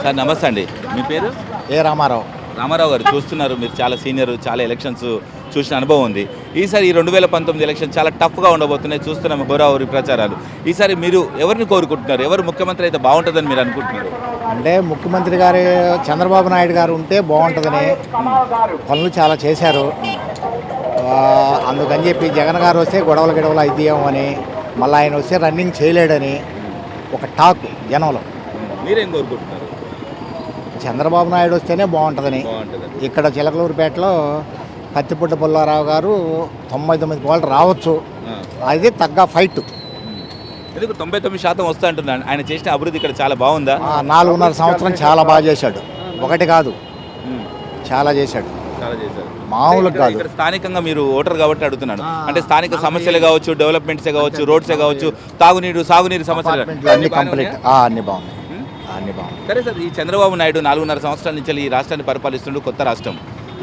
Sir నమస్తే అండి, మీ పేరు? రామారావు. రామారావు గారు, చూస్తున్నారు మీరు చాలా సీనియర్, చాలా ఎలక్షన్స్ చూసిన అనుభవం ఉంది. ఈసారి ఈ 2019 ఎలక్షన్ చాలా టఫ్గా ఉండబోతున్నాయి, చూస్తున్నాం హోరాహోరీ ప్రచారాలు. ఈసారి మీరు ఎవరిని కోరుకుంటున్నారు? ఎవరు ముఖ్యమంత్రి అయితే బాగుంటుందని మీరు అనుకుంటున్నారు? అంటే ముఖ్యమంత్రి గారు చంద్రబాబు నాయుడు గారు ఉంటే బాగుంటుందని పనులు చాలా చేశారు. అందుకని చెప్పి జగన్ గారు వస్తే గొడవలు అయితేమో అని, మళ్ళీ ఆయన వస్తే రన్నింగ్ చేయలేడని ఒక టాక్ జనంలో. మీరేం కోరుకుంటున్నారు? చంద్రబాబు నాయుడు వస్తేనే బాగుంటుందని. ఇక్కడ చిలకలూరుపేటలో కత్తిపుట్ట పుల్లారావు గారు 99 కోట్లు రావచ్చు, అది తగ్గ ఫైట్. ఎందుకు 99% వస్తా అంటున్నాను? ఆయన చేసిన అభివృద్ధి ఇక్కడ చాలా బాగుందా? 4.5 సంవత్సరం చాలా బాగా చేశాడు. ఒకటి కాదు, చాలా చేశాడు, మామూలు కాదు. ఇక్కడ స్థానికంగా మీరు ఓటర్ కాబట్టి అడుగుతున్నాను. అంటే స్థానిక సమస్యలు కావచ్చు, డెవలప్మెంట్సే కావచ్చు, రోడ్సే కావచ్చు, తాగునీరు సాగునీరు సమస్యలు అన్ని కంప్లీట్, అన్ని బాగున్నాయి, అన్ని బాగున్నాయి. సరే సార్, ఈ చంద్రబాబు నాయుడు 4.5 సంవత్సరాల నుంచి ఈ రాష్ట్రాన్ని పరిపాలిస్తుండే కొత్త రాష్ట్రం,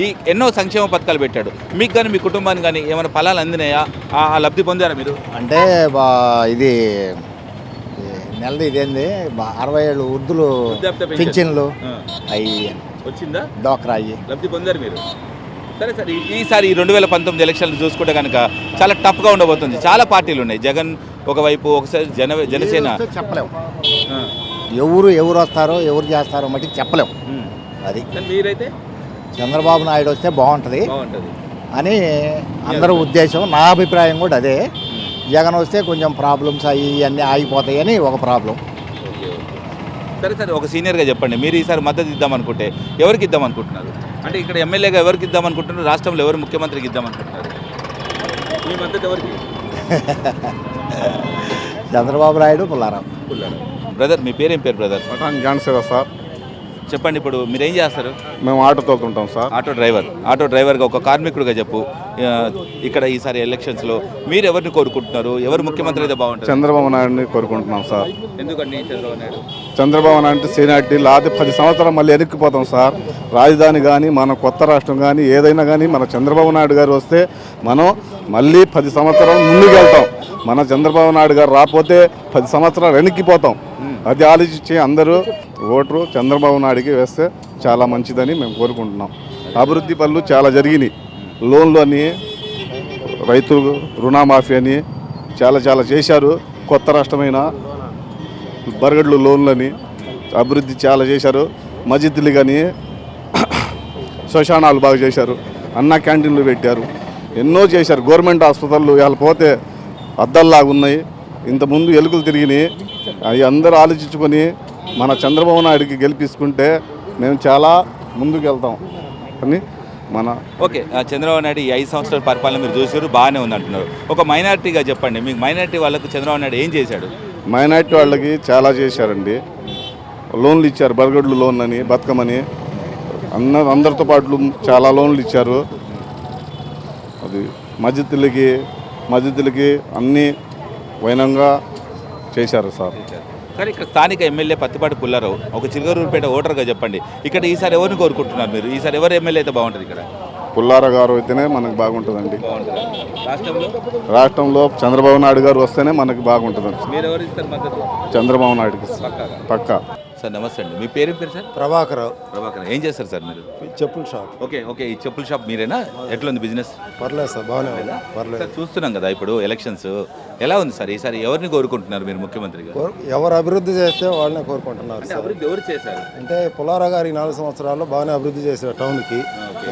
ఈ ఎన్నో సంక్షేమ పథకాలు పెట్టాడు. మీకు కానీ మీ కుటుంబానికి కానీ ఏమైనా ఫలాలు అందినాయా? ఆ లబ్ధి పొందారా మీరు? అంటే ఇది నెలది ఇదేంది 67 వృద్ధులు పింఛన్లు అవి వచ్చిందా? డోక్రా అయ్యి లబ్ధి పొందారు మీరు? సరే సార్, ఈసారి ఈ 2019 ఎలక్షన్లు చూసుకుంటే కనుక చాలా టఫ్గా ఉండబోతుంది. చాలా పార్టీలు ఉన్నాయి. జగన్ ఒకవైపు, ఒకసారి జనసేన. చెప్పలేము ఎవరు వస్తారో ఎవరు చేస్తారో మటుకు చెప్పలేము. అది మీరైతే చంద్రబాబు నాయుడు వస్తే బాగుంటుంది అని అందరూ ఉద్దేశం. నా అభిప్రాయం కూడా అదే. జగన్ వస్తే కొంచెం ప్రాబ్లమ్స్ అన్నీ ఆగిపోతాయి అని ఒక ప్రాబ్లం. సరే సరే, ఒక సీనియర్గా చెప్పండి, మీరు ఈసారి మద్దతు ఇద్దామనుకుంటే ఎవరికి ఇద్దామనుకుంటున్నారు? అంటే ఇక్కడ ఎమ్మెల్యేగా ఎవరికి ఇద్దామనుకుంటున్నారు? రాష్ట్రంలో ఎవరు ముఖ్యమంత్రికి ఇద్దామనుకుంటున్నారు? మీ మద్దతు ఎవరికి? చంద్రబాబు నాయుడు, పుల్లారావు. బ్రదర్, మీ పేరేం పేరు బ్రదర్? జాన్సేవ సార్. చెప్పండి, ఇప్పుడు మీరు ఏం చేస్తారు? మేము ఆటో తోలుతుంటాం సార్. ఆటో డ్రైవర్గా ఒక కార్మికుడిగా చెప్పు, ఇక్కడ ఈసారి ఎలక్షన్స్లో మీరు ఎవరిని కోరుకుంటున్నారు? ఎవరు ముఖ్యమంత్రి అయితే బాగుంటుంది? చంద్రబాబు నాయుడిని కోరుకుంటున్నాం సార్. ఎందుకండి చంద్రబాబు నాయుడు? చంద్రబాబు నాయుడు సీనియారిటీ లాది 10 సంవత్సరాలు మళ్ళీ ఎనిక్కిపోతాం సార్. రాజధాని కానీ, మన కొత్త రాష్ట్రం కానీ, ఏదైనా కానీ మన చంద్రబాబు నాయుడు గారు వస్తే మనం మళ్ళీ 10 సంవత్సరాలు ముందుకు వెళ్తాం. మన చంద్రబాబు నాయుడు గారు రాకపోతే 10 సంవత్సరాలు వెనక్కిపోతాం. అది ఆలోచించి అందరూ ఓటరు చంద్రబాబు నాయుడికి వేస్తే చాలా మంచిదని మేము కోరుకుంటున్నాం. అభివృద్ధి పనులు చాలా జరిగినాయి. లోన్లు అని, రైతు రుణమాఫీ అని చాలా చేశారు. కొత్త రాష్ట్రమైన బరగడ్లు లోన్లని అభివృద్ధి చాలా చేశారు. మస్జిద్లు కానీ శ్మశానాలు బాగా చేశారు. అన్న క్యాంటీన్లు పెట్టారు. ఎన్నో చేశారు. గవర్నమెంట్ హాస్పిటళ్ళు ఇవాళ పోతే అద్దల్లాగా ఉన్నాయి. ఇంతకుముందు ఎలుకలు తిరిగినాయి. అవి అందరూ ఆలోచించుకొని మన చంద్రబాబు నాయుడికి గెలిపించుకుంటే మేము చాలా ముందుకు వెళ్తాం అని ఓకే. చంద్రబాబు నాయుడు ఈ 5 సంవత్సరాల పరిపాలన మీరు చూసారు, బాగానే ఉంది అంటున్నారు. ఒక మైనారిటీగా చెప్పండి, మీకు మైనారిటీ వాళ్ళకు చంద్రబాబు నాయుడు ఏం చేశాడు? మైనారిటీ వాళ్ళకి చాలా చేశారండి. లోన్లు ఇచ్చారు, బరగడ్లు లోన్ అని, బతుకమని, అందరితో పాటు చాలా లోన్లు ఇచ్చారు. అది మస్జిద్లకి అన్నీ వైనంగా చేశారు సార్. సరే, ఇక్కడ స్థానిక ఎమ్మెల్యే పత్తిపాటి పుల్లారావు, ఒక చిలకలూరుపేట ఓటర్గా చెప్పండి, ఇక్కడ ఈసారి ఎవరిని కోరుకుంటున్నారు మీరు? ఈసారి ఎవరు ఎమ్మెల్యే అయితే బాగుంటుంది? ఇక్కడ పుల్లారావు గారు అయితేనే మనకు బాగుంటుందండి. రాష్ట్రంలో చంద్రబాబు నాయుడు గారు వస్తేనే మనకు బాగుంటుందండి. మీరు ఎవరు ఇస్తారు మద్దతు? చంద్రబాబు నాయుడుకి పక్కా. సార్ నమస్తే అండి, మీ పేరు సార్? ప్రభాకర్. ఏం చేస్తారు సార్ మీరు? చెప్పుల షాప్. ఓకే, ఈ చెప్పుల షాప్ మీరేనా? ఎట్లా ఉంది బిజినెస్? పర్లేదు సార్, బాగానే ఉంది. పర్లేదు. చూస్తున్నాం కదా ఇప్పుడు ఎలక్షన్స్ ఎలా ఉంది సార్? ఈసారి ఎవరిని కోరుకుంటున్నారు మీరు ముఖ్యమంత్రిగా? ఎవరు అభివృద్ధి చేస్తే వాళ్ళనే కోరుకుంటున్నారు. అభివృద్ధి ఎవరు చేశారు? అంటే పుల్లారావు గారు 4 సంవత్సరాల్లో బాగానే అభివృద్ధి చేశారు టౌన్కి.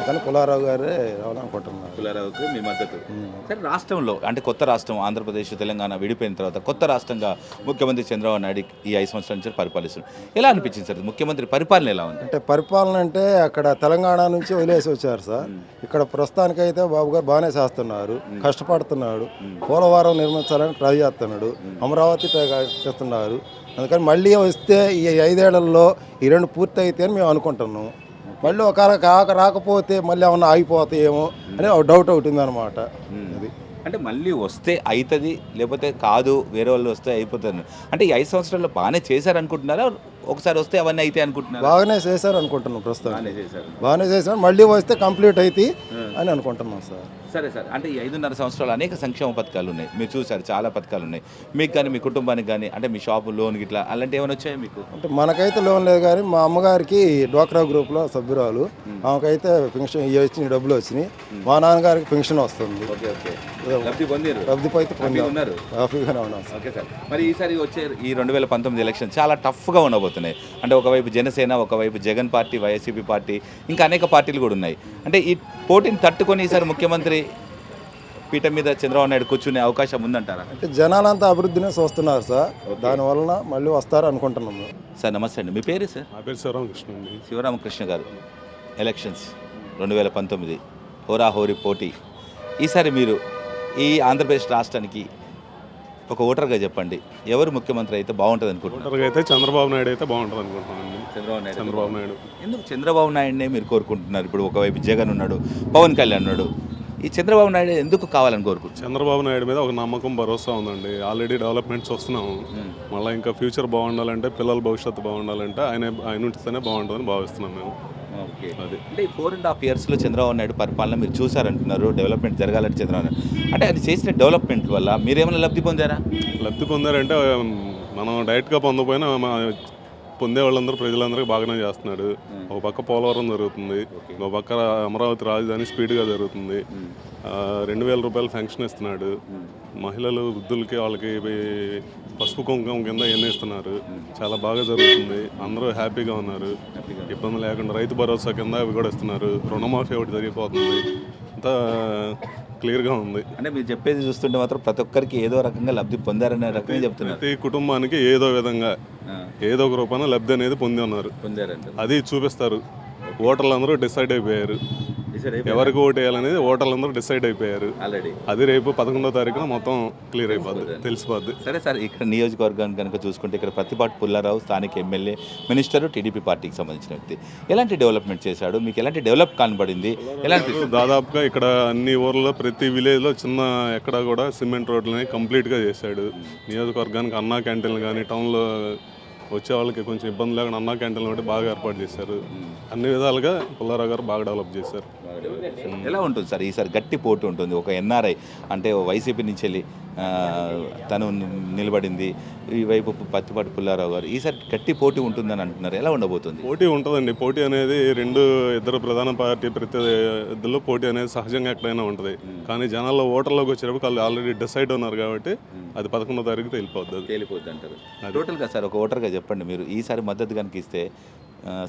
కానీ పుల్లారావు గారే రావాలనుకుంటున్నారు. పుల్లారావుకి మీ మద్దతు. సరే, రాష్ట్రంలో అంటే కొత్త రాష్ట్రం ఆంధ్రప్రదేశ్, తెలంగాణ విడిపోయిన తర్వాత కొత్త రాష్ట్రంగా ముఖ్యమంత్రి చంద్రబాబు నాయుడు ఈ 5 సంవత్సరాల నుంచి పరిపాలిస్తున్నారు. ఎలా అనిపించింది సార్ ముఖ్యమంత్రి పరిపాలన ఎలా ఉంది? అంటే పరిపాలన అంటే అక్కడ తెలంగాణ నుంచి వదిలేసి వచ్చారు సార్. ఇక్కడ ప్రస్తుతానికైతే బాబు గారు బాగానే చేస్తున్నారు, కష్టపడుతున్నాడు. పోలవరం నిర్మించాలని ట్రై చేస్తున్నాడు, అమరావతి ట్రై చేస్తున్నారు. అందుకని మళ్ళీ వస్తే ఈ 5 ఏళ్లలో ఈ 2 పూర్తి అయితే అని మేము అనుకుంటున్నాం. మళ్ళీ ఒక రాకపోతే మళ్ళీ ఏమన్నా ఆగిపోతాయేమో అని ఒక డౌట్ ఒకటి ఉందన్నమాట. అది అంటే మళ్ళీ వస్తే అవుతుంది, లేకపోతే కాదు వేరే వాళ్ళు వస్తే అయిపోతుంది. అంటే ఈ 5 సంవత్సరాల్లో బాగానే చేశారనుకుంటున్నారా? ఒకసారి వస్తే అవన్నీ అయితే అనుకుంటున్నారు? బాగానే చేశారు అనుకుంటున్నాం ప్రస్తుతం. బాగానే చేశారు. బాగానే చేశారు, మళ్ళీ వస్తే కంప్లీట్ అవుతాయి అని అనుకుంటున్నాం సార్. సరే సార్, అంటే ఈ 5.5 సంవత్సరాలు అనేక సంక్షేమ పథకాలు ఉన్నాయి, మీరు చూసారు చాలా పథకాలు ఉన్నాయి. మీకు కానీ మీ కుటుంబానికి కానీ, అంటే మీ షాపు లోన్ గిట్లా అలాంటివి ఏమైనా వచ్చాయి మీకు? అంటే మనకైతే లోన్ లేదు, కానీ మా అమ్మగారికి డ్వాక్రా గ్రూప్లో సభ్యురాలు, ఆమెకైతే పెన్షన్ వచ్చినాయి, డబ్బులు వచ్చినాయి. మా నాన్నగారికి పెన్షన్ వస్తుంది. ఓకే ఓకే, లబ్ధి పొందారు, లబ్ధి అయితే ఉన్నారు, హ్యాపీగానే ఉన్నాం సార్. Okay sir. మరి ఈసారి వచ్చే ఈ 2019 ఎలక్షన్ చాలా టఫ్గా ఉండబోతున్నాయి. అంటే ఒకవైపు జనసేన, ఒకవైపు జగన్ పార్టీ, వైఎస్సీపీ పార్టీ, ఇంకా అనేక పార్టీలు కూడా ఉన్నాయి. అంటే ఈ పోటీని తట్టుకొని ఈసారి ముఖ్యమంత్రి పీఠం మీద చంద్రబాబు నాయుడు కూర్చునే అవకాశం ఉందంటారా? అంటే జనాలంతా అభివృద్ధినే చూస్తున్నారు సార్, దానివలన మళ్ళీ వస్తారు అనుకుంటున్నాము. సార్ నమస్తే అండి, మీ పేరు సార్? నా పేరు శివరామకృష్ణ అండి. శివరామకృష్ణ గారు, ఎలక్షన్స్ 2019 హోరాహోరీ పోటీ. ఈసారి మీరు ఈ ఆంధ్రప్రదేశ్ రాష్ట్రానికి ఒక ఓటర్గా చెప్పండి, ఎవరు ముఖ్యమంత్రి అయితే బాగుంటుంది అనుకుంటున్నారు? ఓటర్గా అయితే చంద్రబాబు నాయుడు అయితే బాగుంటుంది అనుకుంటున్నానండి. చంద్రబాబు నాయుడు. చంద్రబాబు నాయుడు. ఎందుకు చంద్రబాబు నాయుడునే మీరు కోరుకుంటున్నారు? ఇప్పుడు ఒకవైపు జగన్ ఉన్నాడు, పవన్ కళ్యాణ్ ఉన్నాడు, ఈ చంద్రబాబు నాయుడు ఎందుకు కావాలని కోరుకుంటున్నారు? చంద్రబాబు నాయుడు మీద ఒక నమ్మకం, భరోసా ఉందండి. ఆల్రెడీ డెవలప్మెంట్స్ వస్తున్నాము. మళ్ళీ ఇంకా ఫ్యూచర్ బాగుండాలంటే, పిల్లల భవిష్యత్తు బాగుండాలంటే ఆయన ఉంటేనే బాగుంటుందని భావిస్తున్నాం మేము. ఓకే, అది అంటే ఈ 4.5 ఇయర్స్లో చంద్రబాబు నాయుడు పరిపాలన మీరు చూసారంటున్నారు, డెవలప్మెంట్ జరగాలంటే చంద్రబాబు నాయుడు అంటే అది చేసిన డెవలప్మెంట్ వల్ల మీరేమైనా లబ్ధి పొందారా? లబ్ధి పొందారంటే మనం డైరెక్ట్గా పొందకపోయినా పొందే వాళ్ళందరూ ప్రజలందరికీ బాగానే చేస్తున్నాడు. ఒక పక్క పోలవరం జరుగుతుంది, ఒక పక్క అమరావతి రాజధాని స్పీడ్గా జరుగుతుంది. 2,000 రూపాయలు ఫెన్షన్ ఇస్తున్నాడు. మహిళలు, వృద్ధులకి, వాళ్ళకి పసుపు కుంకుమ కింద ఎన్ని ఇస్తున్నారు. చాలా బాగా జరుగుతుంది, అందరూ హ్యాపీగా ఉన్నారు, ఇబ్బంది లేకుండా. రైతు భరోసా కింద అవి కూడా ఇస్తున్నారు. రుణమాఫీ ఒకటి జరిగిపోతుంది, అంతా క్లియర్గా ఉంది. అంటే మీరు చెప్పేది చూస్తుంటే మాత్రం ప్రతి ఒక్కరికి ఏదో రకంగా లబ్ధి పొందారనే రకంగా చెప్తున్నారు. ప్రతి కుటుంబానికి ఏదో విధంగా ఏదో ఒక రూపాన లబ్ధి అనేది పొంది ఉన్నారు. అది చూపిస్తారు. ఓటర్లందరూ డిసైడ్ అయిపోయారు, ఎవరికి ఓటు వేయాలనేది ఓటర్లందరూ డిసైడ్ అయిపోయారు ఆల్రెడీ. అది రేపు 11వ తారీఖున మొత్తం క్లియర్ అయిపోద్ది, తెలిసిపోద్ది. సరే సార్, ఇక్కడ నియోజకవర్గాన్ని కనుక చూసుకుంటే ఇక్కడ ప్రతిపాటి పుల్లారావు స్థానిక ఎమ్మెల్యే, మినిస్టర్, టీడీపీ పార్టీకి సంబంధించిన వ్యక్తి. ఎలాంటి డెవలప్మెంట్ చేశాడు, మీకు ఎలాంటి డెవలప్ కనబడింది? ఎలాంటి దాదాపుగా ఇక్కడ అన్ని ఊర్లలో, ప్రతి విలేజ్లో చిన్న ఎక్కడ కూడా సిమెంట్ రోడ్లని కంప్లీట్గా చేశాడు. నియోజకవర్గానికి అన్నా క్యాంటీన్లు కానీ, టౌన్లో వచ్చే వాళ్ళకి కొంచెం ఇబ్బంది లేకుండా అన్నా క్యాంటీన్లు బట్టి బాగా ఏర్పాటు చేశారు. అన్ని విధాలుగా పుల్లారావు గారు బాగా డెవలప్ చేశారు. ఎలా ఉంటుంది సార్ ఈసారి? గట్టి పోటీ ఉంటుంది. ఒక ఎన్ఆర్ఐ అంటే వైసీపీ నుంచి వెళ్ళి తను నిలబడింది, ఈ వైపు పత్తిపాటి పుల్లారావు గారు. ఈసారి గట్టి పోటీ ఉంటుందని అంటున్నారు, ఎలా ఉండబోతుంది? పోటీ ఉంటుందండి. పోటీ అనేది ఇద్దరు ప్రధాన పార్టీ ప్రత్యర్థుల్లో పోటీ అనేది సహజంగా ఎక్కడైనా ఉంటుంది. కానీ జనాల్లో ఓటర్లోకి వచ్చేటప్పుడు వాళ్ళు ఆల్రెడీ డిసైడ్ ఉన్నారు కాబట్టి అది 11వ తారీఖు తేలిపోద్ది అంటారు. టోటల్గా సార్ ఒక ఓటర్గా చెప్పండి, మీరు ఈసారి మద్దతు కనుక ఇస్తే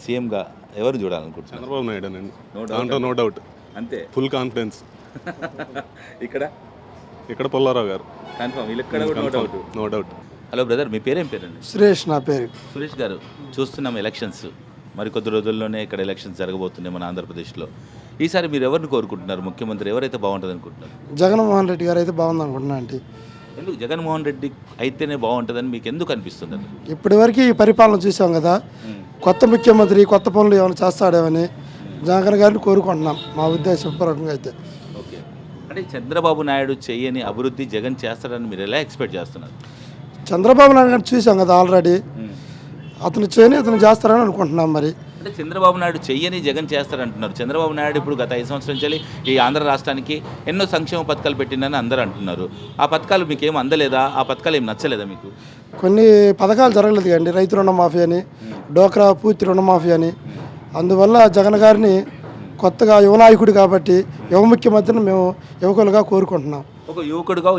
సీఎంగా ఎవరు చూడాలనుకుంటున్నారు? చంద్రబాబు నాయుడు అండి, దాంట్లో నో డౌట్. అంతే, ఫుల్ కాన్ఫిడెన్స్. ఇక్కడ పుల్లారావు గారు కన్ఫర్మ్, ఇక్కడ నో డౌట్. హలో బ్రదర్, మీ పేరేం పేరండి? సురేష్ నా పేరు. సురేష్ గారు, చూస్తున్నాం ఎలక్షన్స్, మరి కొద్ది రోజుల్లోనే ఇక్కడ ఎలక్షన్స్ జరగబోతున్నాయి మన ఆంధ్రప్రదేశ్లో. ఈసారి మీరు ఎవరిని కోరుకుంటున్నారు ముఖ్యమంత్రి? ఎవరైతే బాగుంటుంది అనుకుంటున్నారు? జగన్మోహన్ రెడ్డి గారు అయితే బాగుంది అనుకుంటున్నా అండి. ఎందుకు జగన్మోహన్ రెడ్డి అయితేనే బాగుంటుందని మీకు ఎందుకు అనిపిస్తుంది? ఇప్పటివరకు ఈ పరిపాలన చూసాం కదా, కొత్త ముఖ్యమంత్రి కొత్త పనులు ఏమైనా చేస్తాడేమని జగన్ గారిని కోరుకుంటున్నాం, మా ఉద్దేశపూర్వకంగా అయితే. ఓకే, అంటే చంద్రబాబు నాయుడు చేయని అభివృద్ధి జగన్ చేస్తాడని మీరు ఎలా ఎక్స్పెక్ట్ చేస్తున్నారు? చంద్రబాబు నాయుడు గారిని చూసాం కదా ఆల్రెడీ, అతను చేయని అతను చేస్తారని అనుకుంటున్నాం. మరి అంటే చంద్రబాబు నాయుడు చెయ్యని జగన్ చేస్తారంటున్నారు. చంద్రబాబు నాయుడు ఇప్పుడు గత 5 సంవత్సరాల నుంచి ఈ ఆంధ్ర రాష్ట్రానికి ఎన్నో సంక్షేమ పథకాలు పెట్టిందని అందరూ అంటున్నారు. ఆ పథకాలు మీకు ఏం అందలేదా? ఆ పథకాలు ఏం నచ్చలేదా మీకు? కొన్ని పథకాలు జరగలేదు కండి, రైతు రుణమాఫీ అని, డోక్రా పూర్తి రుణమాఫీ అని. అందువల్ల జగన్ గారిని కొత్తగా యువనాయకుడు కాబట్టి యువ ముఖ్యమంత్రిని మేము యువకులుగా కోరుకుంటున్నాం. ఒక యువకుడుగా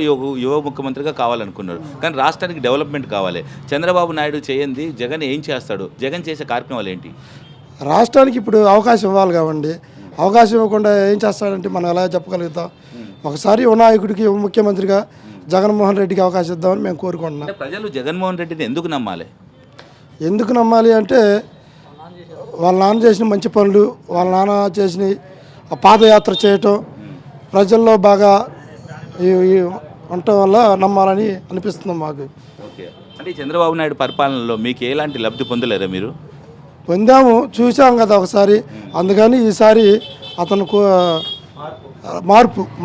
యువ ముఖ్యమంత్రిగా కావాలనుకున్నారు, కానీ రాష్ట్రానికి డెవలప్మెంట్ కావాలి. చంద్రబాబు నాయుడు చేయండి, జగన్ ఏం చేస్తాడు? జగన్ చేసే కార్యక్రమాలు ఏంటి? రాష్ట్రానికి ఇప్పుడు అవకాశం ఇవ్వాలి కావండి. అవకాశం ఇవ్వకుండా ఏం చేస్తాడంటే మనం ఎలా చెప్పగలుగుతాం? ఒకసారి యువ నాయకుడికి, యువ ముఖ్యమంత్రిగా జగన్మోహన్ రెడ్డికి అవకాశం ఇద్దామని మేము కోరుకుంటున్నాం. ప్రజలు జగన్మోహన్ రెడ్డిని ఎందుకు నమ్మాలి? ఎందుకు నమ్మాలి అంటే వాళ్ళ నాన్న చేసిన మంచి పనులు, వాళ్ళ నాన్న చేసిన పాదయాత్ర చేయటం ప్రజల్లో బాగా ఉండటం వల్ల నమ్మాలని అనిపిస్తుంది మాకు. ఓకే, అంటే చంద్రబాబు నాయుడు పరిపాలనలో మీకు ఎలాంటి లబ్ధి పొందలేరా మీరు? పొందాము, చూసాం కదా ఒకసారి. అందుకని ఈసారి అతను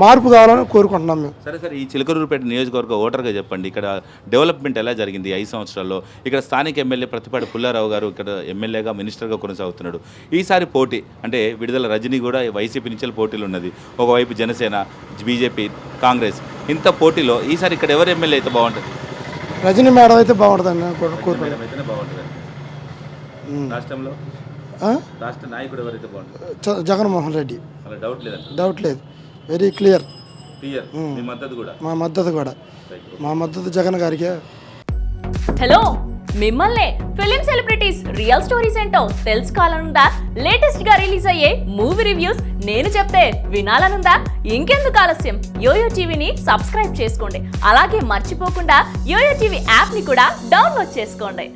మార్పు కావాలని కోరుకుంటున్నాం మేము. సరే సరే, ఈ చిలకలూరుపేట నియోజకవర్గ ఓటర్గా చెప్పండి, ఇక్కడ డెవలప్మెంట్ ఎలా జరిగింది 5 సంవత్సరాల్లో? ఇక్కడ స్థానిక ఎమ్మెల్యే ప్రతిపాటి పుల్లారావు గారు ఇక్కడ ఎమ్మెల్యేగా మినిస్టర్గా కొనసాగుతున్నాడు. ఈసారి పోటీ అంటే విడుదల రజనీ కూడా వైసీపీ నుంచి పోటీలు ఉన్నది, ఒకవైపు జనసేన, బీజేపీ, కాంగ్రెస్, ఇంత పోటీలో ఈసారి ఇక్కడ ఎవరు ఎమ్మెల్యే అయితే బాగుంటుంది? రజనీ మేడం అయితే బాగుంటుందని కోరుకుంటున్నాం. అయితేనే బాగుంటుంది. రాష్ట్రంలో రాష్ట్ర నాయకుడు ఎవరైతే బాగుంటుంది? జగన్మోహన్ రెడ్డి. అలా డౌట్ లేదంట. డౌట్ లేదు, వెరీ క్లియర్. మీ మద్దతు కూడా? మా మద్దతు జగన్ గారికి. హలో, మిమ్మల్ని ఫిలిం సెలబ్రిటీస్ రియల్ స్టోరీస్ ఏంటో తెలుసుకోవాలనుందా? లేటెస్ట్ గా రిలీజ్ అయ్యే మూవీ రివ్యూస్ నేను చెప్తే వినాలనుందా? ఇంకెందుకు ఆలస్యం, యోయో టీవీని సబ్స్క్రైబ్ చేసుకోండి. అలాగే మర్చిపోకుండా యోయో టీవీ యాప్ ని కూడా డౌన్లోడ్ చేసుకోండి.